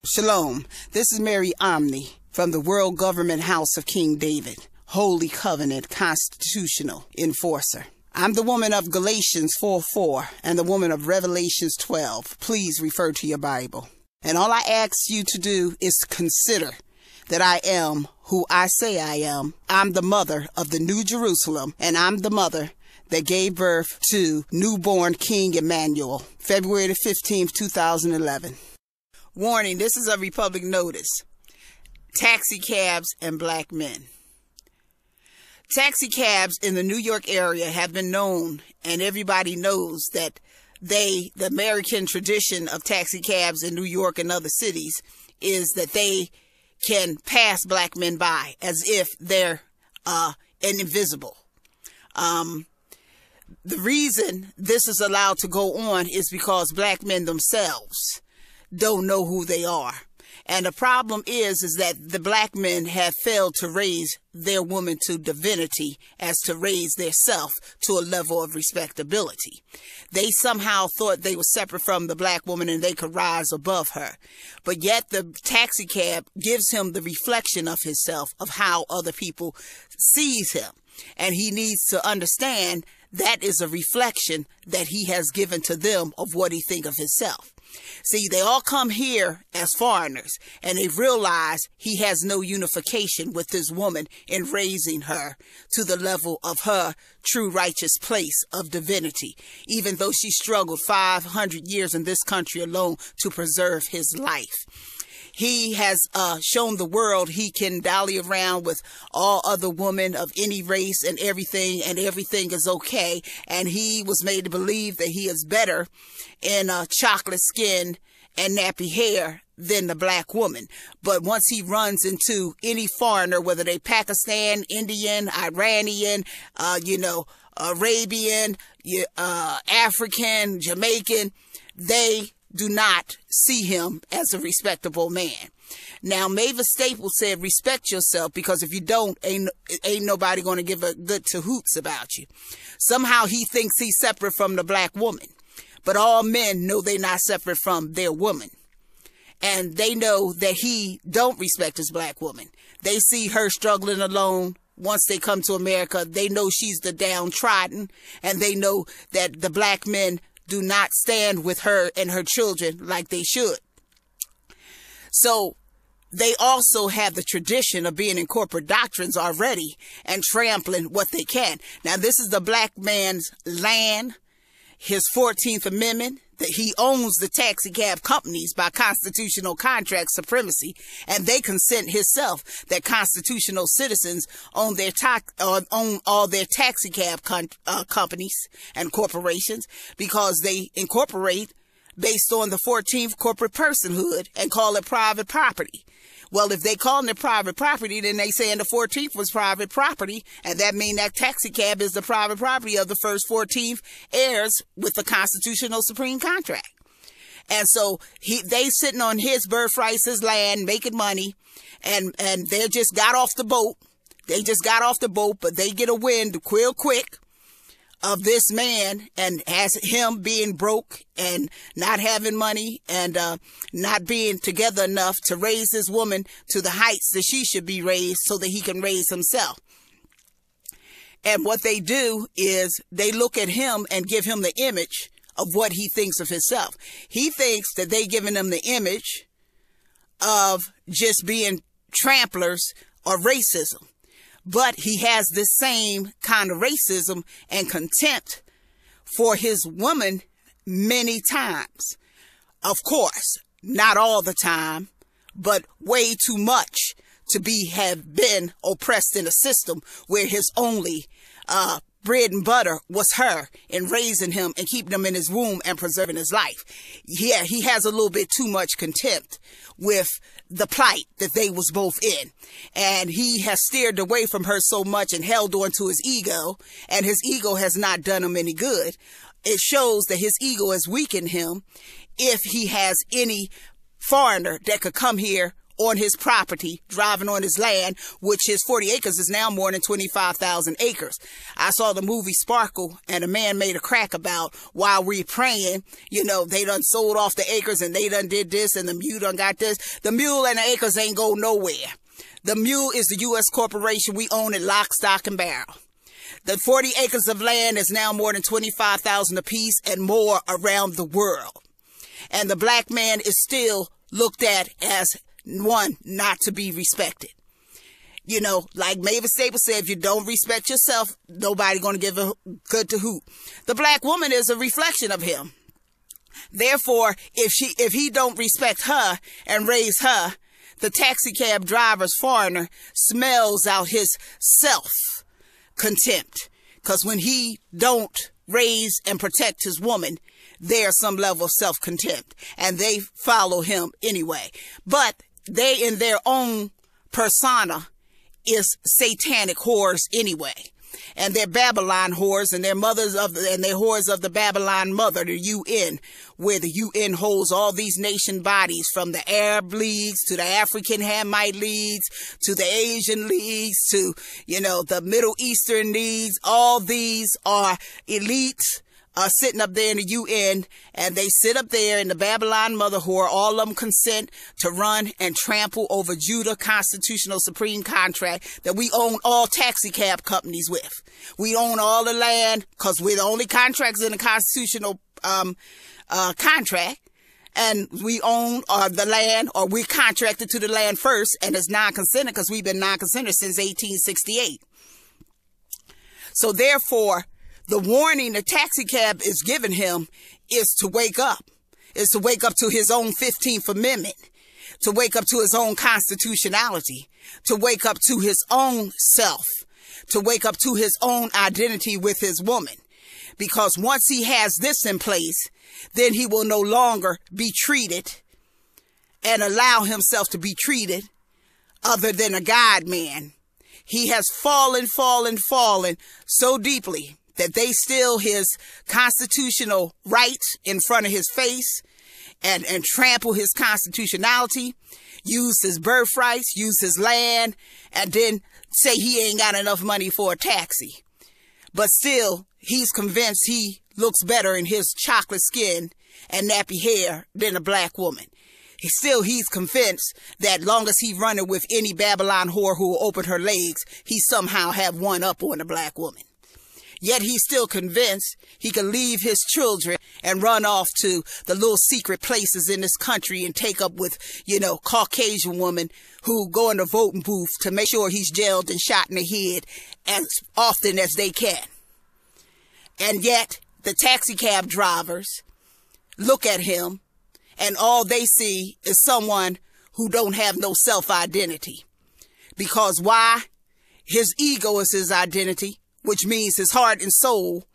Shalom. This is Mary Omni from the World Government House of King David, Holy Covenant Constitutional Enforcer. I'm the woman of Galatians 4:4 and the woman of Revelations 12. Please refer to your Bible. And all I ask you to do is consider that I am who I say I am. I'm the mother of the New Jerusalem, and I'm the mother that gave birth to newborn King Emmanuel, February the 15th, 2011. Warning, this is a Republic notice. Taxi cabs and black men. Taxi cabs in the New York area have been known, and everybody knows that the American tradition of taxi cabs in New York and other cities is that they can pass black men by as if they're invisible. The reason this is allowed to go on is because black men themselves don't know who they are. And the problem is that the black men have failed to raise their woman to divinity as to raise their self to a level of respectability. They somehow thought they were separate from the black woman and they could rise above her. But yet the taxi cab gives him the reflection of himself, of how other people sees him. And he needs to understand that is a reflection that he has given to them of what he thinks of himself. See, they all come here as foreigners, and they realize he has no unification with this woman in raising her to the level of her true righteous place of divinity, even though she struggled 500 years in this country alone to preserve his life. He has shown the world he can dally around with all other women of any race and everything is okay. And he was made to believe that he is better in chocolate skin and nappy hair than the black woman. But once he runs into any foreigner, whether they Pakistan, Indian, Iranian, Arabian, African, Jamaican, they do not see him as a respectable man. Now, Mavis Staples said, respect yourself, because if you don't, ain't nobody going to give a good to hoots about you. Somehow he thinks he's separate from the black woman. But all men know they're not separate from their woman. And they know that he don't respect his black woman. They see her struggling alone. Once they come to America, they know she's the downtrodden. And they know that the black men do not stand with her and her children like they should. So they also have the tradition of being in corporate doctrines already and trampling what they can. Now, this is the black man's land, his 14th Amendment, that he owns the taxi cab companies by constitutional contract supremacy, and they consent himself that constitutional citizens own all their taxi cab companies and corporations, because they incorporate based on the 14th corporate personhood and call it private property. Well, if they call it private property, then they saying the 14th was private property, and that means that taxi cab is the private property of the first 14th heirs with the constitutional supreme contract. And so they sitting on his birthright, his land, making money, and they just got off the boat. They just got off the boat, but they get a wind real quick of this man, and as him being broke and not having money and not being together enough to raise his woman to the heights that she should be raised so that he can raise himself. And what they do is they look at him and give him the image of what he thinks of himself. He thinks that they giving him the image of just being tramplers or racism. But he has this same kind of racism and contempt for his woman many times. Of course, not all the time, but way too much to have been oppressed in a system where his only bread and butter was her, in raising him and keeping him in his womb and preserving his life. Yeah, he has a little bit too much contempt with the plight that they was both in. And he has steered away from her so much and held on to his ego, and his ego has not done him any good. It shows that his ego has weakened him if he has any foreigner that could come here on his property, driving on his land, which his 40 acres is now more than 25,000 acres. I saw the movie Sparkle, and a man made a crack about, while we praying, they done sold off the acres and they done did this and the mule done got this. The mule and the acres ain't go nowhere. The mule is the U.S. corporation. We own it lock, stock, and barrel. The 40 acres of land is now more than 25,000 apiece and more around the world. And the black man is still looked at as one not to be respected. Like Mavis Staples said, if you don't respect yourself, nobody going to give a good to hoot. The black woman is a reflection of him. Therefore, if he don't respect her and raise her, the taxi cab driver's foreigner smells out his self-contempt. Because when he don't raise and protect his woman, there's some level of self-contempt, and they follow him anyway. But they, in their own persona, is satanic whores anyway. And they're Babylon whores, and they're whores of the Babylon mother, the UN, where the UN holds all these nation bodies, from the Arab leagues to the African Hamite leagues to the Asian leagues to, the Middle Eastern leagues. All these are elites sitting up there in the UN, and they sit up there in the Babylon mother whore. All of them consent to run and trample over Judah constitutional supreme contract that we own all taxi cab companies with. We own all the land because we're the only contracts in the constitutional contract. And we own the land, or we're contracted to the land first, and it's non-consented because we've been non-consented since 1868. So therefore, the warning the taxi cab is giving him is to wake up. Is to wake up to his own 15th Amendment, to wake up to his own constitutionality, to wake up to his own self, to wake up to his own identity with his woman. Because once he has this in place, then he will no longer be treated and allow himself to be treated other than a God man. He has fallen so deeply that they steal his constitutional rights in front of his face and trample his constitutionality, use his birthrights, use his land, and then say he ain't got enough money for a taxi. But still, he's convinced he looks better in his chocolate skin and nappy hair than a black woman. He's convinced that long as he running with any Babylon whore who will open her legs, he somehow have one up on a black woman. Yet he's still convinced he can leave his children and run off to the little secret places in this country and take up with, Caucasian women who go in the voting booth to make sure he's jailed and shot in the head as often as they can. And yet the taxi cab drivers look at him and all they see is someone who don't have no self-identity. Because why? His ego is his identity, which means his heart and soul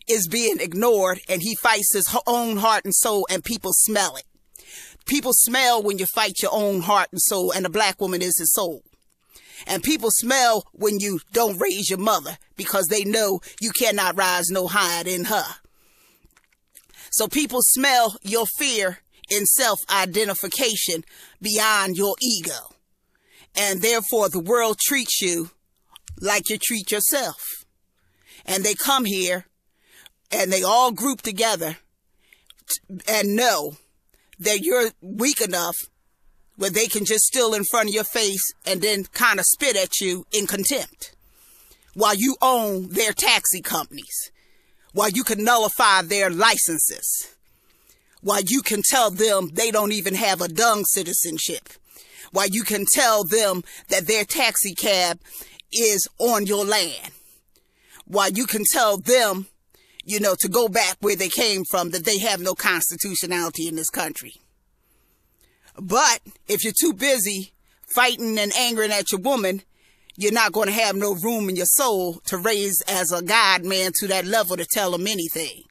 is being ignored, and he fights his own heart and soul, and people smell it. People smell when you fight your own heart and soul, and the black woman is his soul. And people smell when you don't raise your mother, because they know you cannot rise no higher than her. So people smell your fear in self-identification beyond your ego. And therefore the world treats you like you treat yourself. And they come here and they all group together and know that you're weak enough where they can just steal in front of your face and then kind of spit at you in contempt while you own their taxi companies, while you can nullify their licenses, while you can tell them they don't even have a dung citizenship, while you can tell them that their taxi cab is on your land, while you can tell them, to go back where they came from, that they have no constitutionality in this country. But if you're too busy fighting and angering at your woman, you're not going to have no room in your soul to raise as a God man to that level to tell them anything.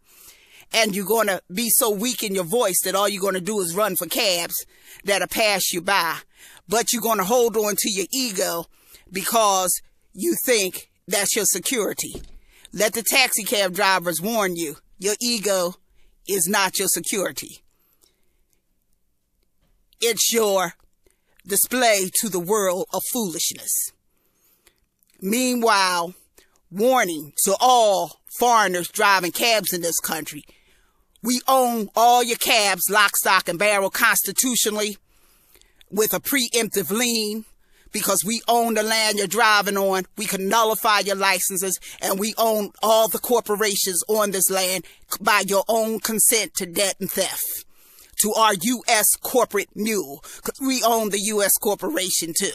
And you're going to be so weak in your voice that all you're going to do is run for cabs that'll pass you by. But you're going to hold on to your ego because you think that's your security. Let the taxi cab drivers warn you, your ego is not your security. It's your display to the world of foolishness. Meanwhile, warning to all foreigners driving cabs in this country, we own all your cabs, lock, stock, and barrel constitutionally with a preemptive lien because we own the land you're driving on. We can nullify your licenses, and we own all the corporations on this land by your own consent to debt and theft. To our U.S. corporate mule, because we own the U.S. corporation too.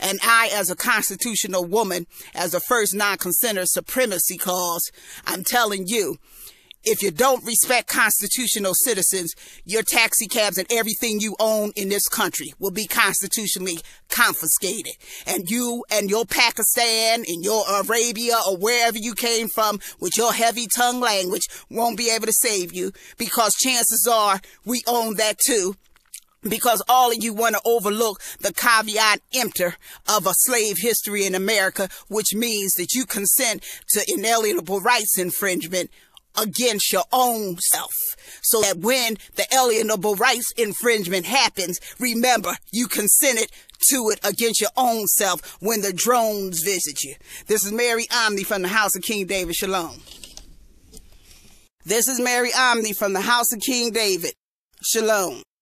And I, as a constitutional woman, as a first non-consenter supremacy cause, I'm telling you, if you don't respect constitutional citizens, your taxi cabs and everything you own in this country will be constitutionally confiscated. And you and your Pakistan and your Arabia or wherever you came from with your heavy tongue language won't be able to save you, because chances are we own that too. Because all of you want to overlook the caveat emptor of a slave history in America, which means that you consent to inalienable rights infringement against your own self. So that when the alienable rights infringement happens, remember, you consented to it against your own self when the drones visit you. This is Mary Omni from the House of King David. Shalom. This is Mary Omni from the House of King David. Shalom.